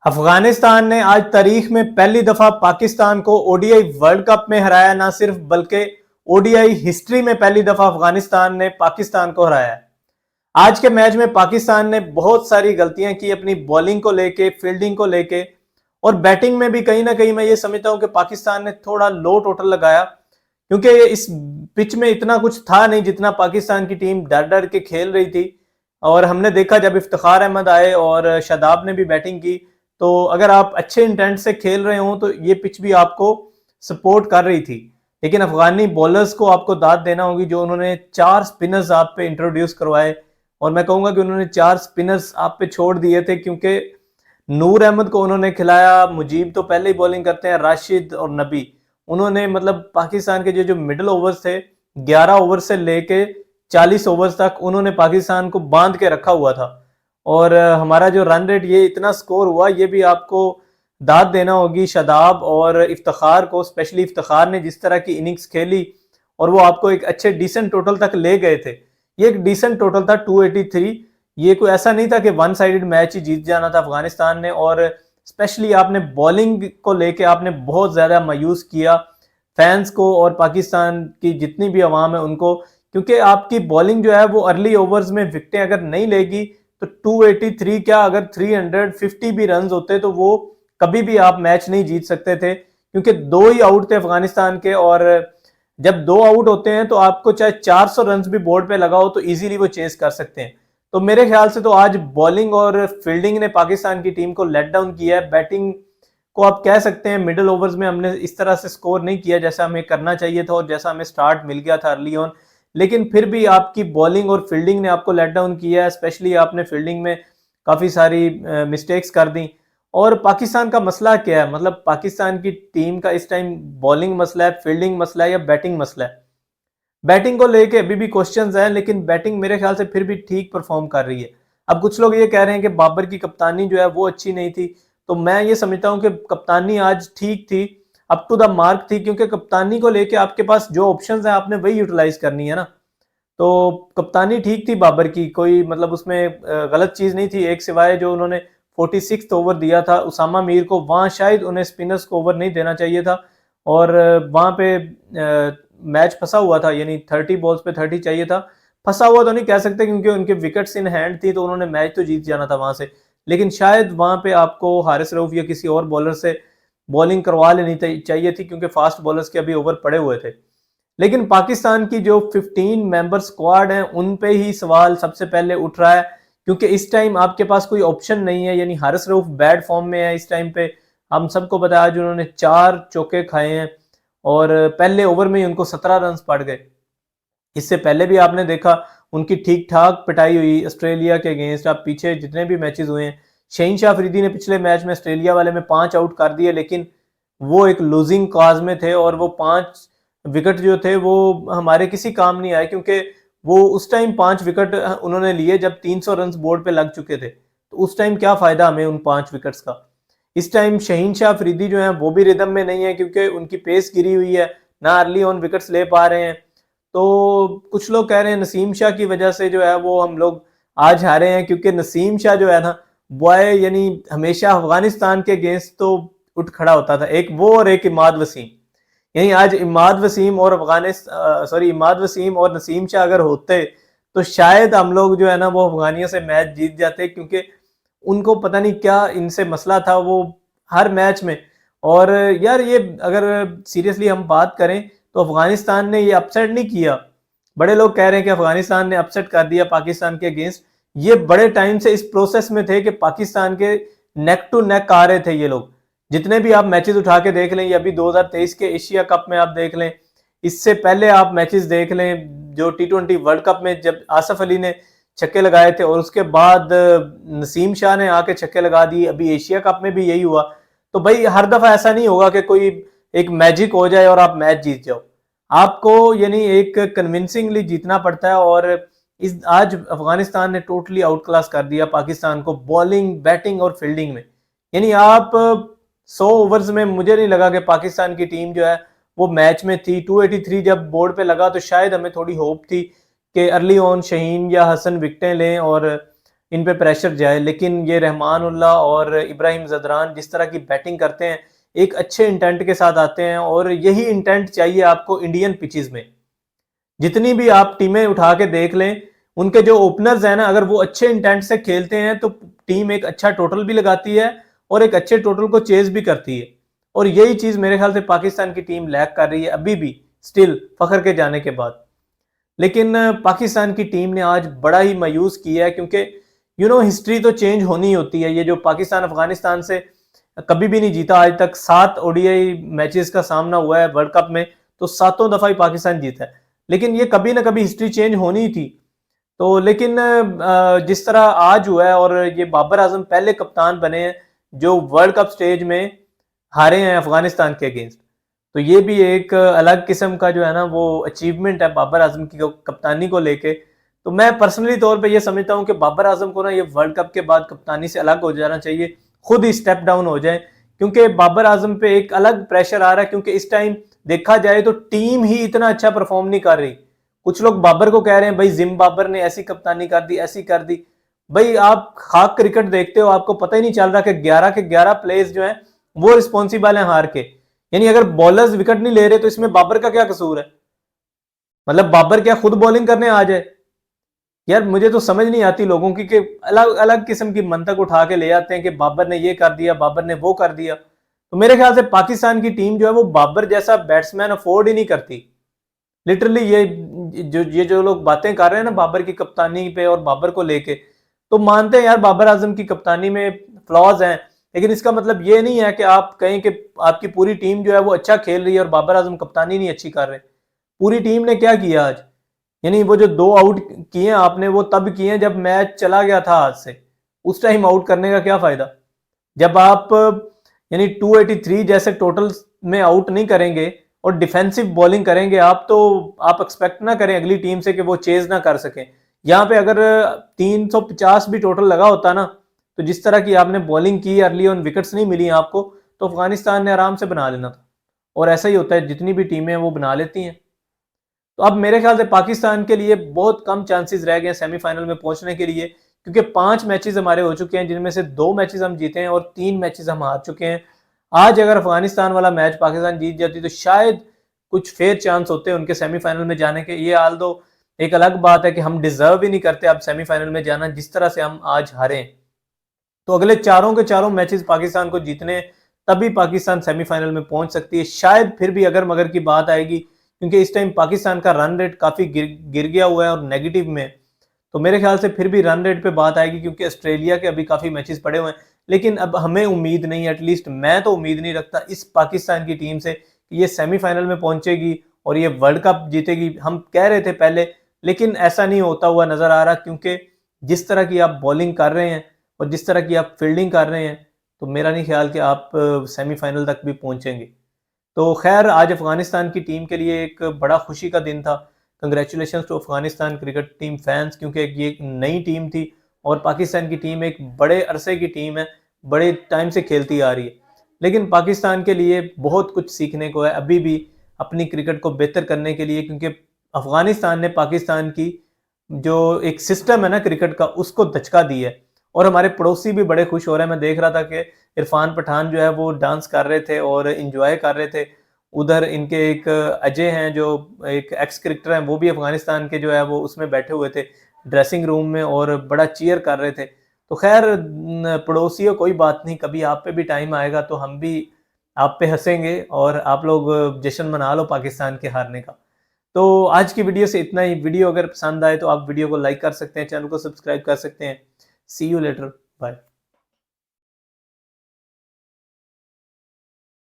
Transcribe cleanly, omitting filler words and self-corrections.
अफगानिस्तान ने आज तारीख में पहली दफा पाकिस्तान को ओडीआई वर्ल्ड कप में हराया, ना सिर्फ बल्कि ओडीआई हिस्ट्री में पहली दफा अफगानिस्तान ने पाकिस्तान को हराया है। आज के मैच में पाकिस्तान ने बहुत सारी गलतियां की अपनी बॉलिंग को लेके, फील्डिंग को लेके और बैटिंग में भी कहीं ना कहीं मैं ये समझता हूं कि पाकिस्तान ने थोड़ा लो टोटल लगाया, क्योंकि इस पिच में इतना कुछ था नहीं जितना पाकिस्तान की टीम डर डर के खेल रही थी। और हमने देखा जब इफ्तिखार अहमद आए और शादाब ने भी बैटिंग की, तो अगर आप अच्छे इंटेंट से खेल रहे हो तो ये पिच भी आपको सपोर्ट कर रही थी। लेकिन अफगानी बॉलर्स को आपको दाद देना होगी, जो उन्होंने 4 स्पिनर्स आप पे इंट्रोड्यूस करवाए। और मैं कहूंगा कि उन्होंने 4 स्पिनर्स आप पे छोड़ दिए थे, क्योंकि नूर अहमद को उन्होंने खिलाया, मुजीब तो पहले ही बॉलिंग करते हैं, राशिद और नबी। उन्होंने मतलब पाकिस्तान के जो मिडिल ओवर्स थे, 11 ओवर से लेके 40 ओवर्स तक उन्होंने पाकिस्तान को बांध के रखा हुआ था। और हमारा जो रन रेट ये इतना स्कोर हुआ, ये भी आपको दाद देना होगी शादाब और इफ्तिखार को। स्पेशली इफ्तिखार ने जिस तरह की इनिंग्स खेली और वो आपको एक अच्छे डिसेंट टोटल तक ले गए थे। ये एक डिसेंट टोटल था 283। ये कोई ऐसा नहीं था कि वन साइडेड मैच ही जीत जाना था अफगानिस्तान ने। और स्पेशली आपने बॉलिंग को लेके आपने बहुत ज्यादा मायूस किया फैंस को और पाकिस्तान की जितनी भी आवाम है उनको, क्योंकि आपकी बॉलिंग जो है वो अर्ली ओवर्स में विकेटें अगर नहीं लेगी तो 283 क्या, अगर 350 भी रन होते तो वो कभी भी आप मैच नहीं जीत सकते थे, क्योंकि 2 ही आउट थे अफगानिस्तान के। और जब 2 आउट होते हैं तो आपको चाहे 400 रन भी बोर्ड पे लगाओ तो इजीली वो चेस कर सकते हैं। तो मेरे ख्याल से तो आज बॉलिंग और फील्डिंग ने पाकिस्तान की टीम को लेट डाउन किया है। बैटिंग को आप कह सकते हैं मिडिल ओवर्स में हमने इस तरह से स्कोर नहीं किया जैसा हमें करना चाहिए था और जैसा हमें स्टार्ट मिल गया था अर्ली ऑन। लेकिन फिर भी आपकी बॉलिंग और फील्डिंग ने आपको लेट डाउन किया है। स्पेशली आपने फील्डिंग में काफ़ी सारी मिस्टेक्स कर दी। और पाकिस्तान का मसला क्या है, मतलब पाकिस्तान की टीम का इस टाइम बॉलिंग मसला है, फील्डिंग मसला है या बैटिंग मसला है? बैटिंग को लेके अभी भी क्वेश्चंस हैं, लेकिन बैटिंग मेरे ख्याल से फिर भी ठीक परफॉर्म कर रही है। अब कुछ लोग ये कह रहे हैं कि बाबर की कप्तानी जो है वो अच्छी नहीं थी, तो मैं ये समझता हूँ कि कप्तानी आज ठीक थी, अप टू द मार्क थी, क्योंकि कप्तानी को लेके आपके पास जो ऑप्शंस हैं आपने वही यूटिलाइज करनी है ना। तो कप्तानी ठीक थी बाबर की, कोई मतलब उसमें गलत चीज नहीं थी, एक सिवाय जो उन्होंने 46th ओवर दिया था उसामा मीर को, वहां शायद उन्हें स्पिनर्स को ओवर नहीं देना चाहिए था। और वहां पे मैच फंसा हुआ था, यानी 30 बॉल्स पे 30 चाहिए था। फंसा हुआ तो नहीं कह सकते, क्योंकि उनके विकेट्स इन हैंड थी तो उन्होंने मैच तो जीत जाना था वहां से। लेकिन शायद वहां पे आपको हारिस रऊफ या किसी और बॉलर से बॉलिंग करवा लेनी चाहिए थी, क्योंकि फास्ट बॉलर्स के अभी ओवर पड़े हुए थे। लेकिन पाकिस्तान की जो 15 मेंबर स्क्वाड है उन पे ही सवाल सबसे पहले उठ रहा है, क्योंकि इस टाइम आपके पास कोई ऑप्शन नहीं है। यानी हारिस रऊफ बैड फॉर्म में है इस टाइम पे, हम सबको पता है। आज उन्होंने 4 चौके खाए हैं और पहले ओवर में ही उनको 17 रन पड़ गए। इससे पहले भी आपने देखा उनकी ठीक ठाक पिटाई हुई ऑस्ट्रेलिया के अगेंस्ट। आप पीछे जितने भी मैचेस हुए हैं, शहीन शाह अफरीदी ने पिछले मैच में ऑस्ट्रेलिया वाले में 5 आउट कर दिए, लेकिन वो एक लूजिंग कॉज में थे और वो 5 विकेट जो थे वो हमारे किसी काम नहीं आए, क्योंकि वो उस टाइम 5 विकेट उन्होंने लिए जब 300 रन बोर्ड पे लग चुके थे। तो उस टाइम क्या फायदा हमें उन 5 विकेट्स का। इस टाइम शहीन शाह अफरीदी जो है वो भी रिदम में नहीं है, क्योंकि उनकी पेस गिरी हुई है, ना अर्ली ऑन विकेट्स ले पा रहे हैं। तो कुछ लोग कह रहे हैं नसीम शाह की वजह से जो है वो हम लोग आज हारे हैं, क्योंकि नसीम शाह जो है ना बॉय, यानी हमेशा अफगानिस्तान के अगेंस्ट तो उठ खड़ा होता था, एक वो और एक इमाद वसीम। यही आज इमाद वसीम और इमाद वसीम और नसीम शाह अगर होते तो शायद हम लोग जो है ना वो अफगानियों से मैच जीत जाते, क्योंकि उनको पता नहीं क्या इनसे मसला था वो हर मैच में। और यार ये अगर सीरियसली हम बात करें तो अफगानिस्तान ने ये अपसेट नहीं किया। बड़े लोग कह रहे हैं कि अफगानिस्तान ने अपसेट कर दिया पाकिस्तान के अगेंस्ट। ये बड़े टाइम से इस प्रोसेस में थे कि पाकिस्तान के नेक टू नेक आ रहे थे ये लोग। जितने भी आप मैचेस उठा के देख लें, या अभी 2023 के एशिया कप में आप देख लें, इससे पहले आप मैचेस देख लें जो T20 वर्ल्ड कप में जब आसफ अली ने छक्के लगाए थे और उसके बाद नसीम शाह ने आके छक्के लगा दिए, अभी एशिया कप में भी यही हुआ। तो भाई हर दफा ऐसा नहीं होगा कि कोई एक मैजिक हो जाए और आप मैच जीत जाओ। आपको यानी एक कन्विंसिंगली जीतना पड़ता है। और इस आज अफगानिस्तान ने टोटली आउट क्लास कर दिया पाकिस्तान को बॉलिंग, बैटिंग और फील्डिंग में। यानी आप 100 ओवर्स में मुझे नहीं लगा कि पाकिस्तान की टीम जो है वो मैच में थी। 283 जब बोर्ड पे लगा तो शायद हमें थोड़ी होप थी कि अर्ली ऑन शहीन या हसन विकेटें लें और इन पे प्रेशर जाए, लेकिन ये रहमानुल्लाह और इब्राहिम जदरान जिस तरह की बैटिंग करते हैं, एक अच्छे इंटेंट के साथ आते हैं, और यही इंटेंट चाहिए आपको इंडियन पिचेस में। जितनी भी आप टीमें उठा के देख लें, उनके जो ओपनर्स हैं ना, अगर वो अच्छे इंटेंट से खेलते हैं तो टीम एक अच्छा टोटल भी लगाती है और एक अच्छे टोटल को चेज भी करती है। और यही चीज मेरे ख्याल से पाकिस्तान की टीम लैक कर रही है अभी भी, स्टिल फखर के जाने के बाद। लेकिन पाकिस्तान की टीम ने आज बड़ा ही मायूस किया है, क्योंकि हिस्ट्री तो चेंज होनी ही होती है। ये जो पाकिस्तान अफगानिस्तान से कभी भी नहीं जीता आज तक, 7 ओडीआई मैचेस का सामना हुआ है वर्ल्ड कप में, तो 7 दफा ही पाकिस्तान जीता है। लेकिन ये कभी ना कभी हिस्ट्री चेंज होनी ही थी। तो लेकिन जिस तरह आज हुआ है, और ये बाबर आजम पहले कप्तान बने हैं जो वर्ल्ड कप स्टेज में हारे हैं अफगानिस्तान के अगेंस्ट, तो ये भी एक अलग किस्म का जो है ना वो अचीवमेंट है बाबर आजम की कप्तानी को लेके। तो मैं पर्सनली तौर पे ये समझता हूँ कि बाबर आजम को ना ये वर्ल्ड कप के बाद कप्तानी से अलग हो जाना चाहिए, खुद ही स्टेप डाउन हो जाए, क्योंकि बाबर आजम पे एक अलग प्रेशर आ रहा है। क्योंकि इस टाइम देखा जाए तो टीम ही इतना अच्छा परफॉर्म नहीं कर रही। कुछ लोग बाबर को कह रहे हैं भाई जिम बाबर ने ऐसी कप्तानी कर दी, ऐसी कर दी। भाई आप खाक क्रिकेट देखते हो, आपको पता ही नहीं चल रहा कि 11 के 11 प्लेयर्स जो हैं वो रिस्पॉन्सिबल हैं हार के। यानी अगर बॉलर्स विकेट नहीं ले रहे तो इसमें बाबर का क्या कसूर है? मतलब बाबर क्या खुद बॉलिंग करने आ जाए? यार मुझे तो समझ नहीं आती लोगों की, कि अलग अलग किस्म की मंतक उठा के ले आते हैं कि बाबर ने ये कर दिया, बाबर ने वो कर दिया। तो मेरे ख्याल से पाकिस्तान की टीम जो है वो बाबर जैसा बैट्समैन अफोर्ड ही नहीं करती। लिटरली ये जो लोग बातें कर रहे हैं ना बाबर की कप्तानी पे और बाबर को लेके, तो मानते हैं यार बाबर आजम की कप्तानी में फ्लॉज हैं, लेकिन इसका मतलब ये नहीं है कि आप कहें कि आपकी पूरी टीम जो है वो अच्छा खेल रही है और बाबर आजम कप्तानी नहीं अच्छी कर रहे। पूरी टीम ने क्या किया आज? यानी वो जो 2 आउट किए आपने, वो तब किए जब मैच चला गया था हाथ से। उस टाइम आउट करने का क्या फायदा? जब आप यानी 283 जैसे टोटल में आउट नहीं करेंगे और डिफेंसिव बॉलिंग करेंगे आप, तो आप एक्सपेक्ट ना करें अगली टीम से कि वो चेज ना कर सके। यहाँ पे अगर 350 भी टोटल लगा होता ना, तो जिस तरह की आपने बॉलिंग की, अर्ली ऑन विकेट्स नहीं मिली आपको, तो अफगानिस्तान ने आराम से बना लेना था। और ऐसा ही होता है, जितनी भी टीमें वो बना लेती हैं। तो अब मेरे ख्याल से पाकिस्तान के लिए बहुत कम चांसेस रह गए हैं सेमीफाइनल में पहुंचने के लिए, क्योंकि 5 मैचेस हमारे हो चुके हैं, जिनमें से 2 मैचेस हम जीते हैं और 3 मैचेस हम हार चुके हैं। आज अगर अफगानिस्तान वाला मैच पाकिस्तान जीत जाती तो शायद कुछ फेयर चांस होते हैं उनके सेमीफाइनल में जाने के। ये हाल दो एक अलग बात है कि हम डिजर्व ही नहीं करते अब सेमीफाइनल में जाना, जिस तरह से हम आज हारे। तो अगले चारों के चारों मैचेस पाकिस्तान को जीतने, तभी पाकिस्तान सेमीफाइनल में पहुंच सकती है। शायद फिर भी अगर मगर की बात आएगी, क्योंकि इस टाइम पाकिस्तान का रन रेट काफी गिर गया हुआ है और नेगेटिव में। तो मेरे ख्याल से फिर भी रन रेट पे बात आएगी, क्योंकि ऑस्ट्रेलिया के अभी काफी मैचेस पड़े हुए हैं। लेकिन अब हमें उम्मीद नहीं, एटलीस्ट मैं तो उम्मीद नहीं रखता इस पाकिस्तान की टीम से कि ये सेमीफाइनल में पहुंचेगी और ये वर्ल्ड कप जीतेगी। हम कह रहे थे पहले, लेकिन ऐसा नहीं होता हुआ नजर आ रहा, क्योंकि जिस तरह की आप बॉलिंग कर रहे हैं और जिस तरह की आप फील्डिंग कर रहे हैं, तो मेरा नहीं ख्याल कि आप सेमीफाइनल तक भी पहुंचेंगे। तो खैर आज अफगानिस्तान की टीम के लिए एक बड़ा खुशी का दिन था। Congratulation to Afghanistan cricket team fans, क्योंकि ये एक नई टीम थी और पाकिस्तान की टीम एक बड़े अरसे की टीम है, बड़े टाइम से खेलती आ रही है। लेकिन पाकिस्तान के लिए बहुत कुछ सीखने को है अभी भी अपनी क्रिकेट को बेहतर करने के लिए, क्योंकि अफगानिस्तान ने पाकिस्तान की जो एक सिस्टम है ना क्रिकेट का, उसको दचका दी है। और हमारे पड़ोसी भी बड़े खुश हो रहे हैं। मैं देख रहा था कि इरफान पठान जो है वो डांस कर रहे थे और इंजॉय कर रहे थे। उधर इनके एक अजय हैं जो एक एक्स क्रिकेटर हैं, वो भी अफगानिस्तान के जो है वो उसमें बैठे हुए थे ड्रेसिंग रूम में और बड़ा चीयर कर रहे थे। तो खैर पड़ोसियों कोई बात नहीं, कभी आप पे भी टाइम आएगा तो हम भी आप पे हंसेंगे और आप लोग जश्न मना लो पाकिस्तान के हारने का। तो आज की वीडियो से इतना ही। वीडियो अगर पसंद आए तो आप वीडियो को लाइक कर सकते हैं, चैनल को सब्सक्राइब कर सकते हैं। सी यू लेटर, बाय।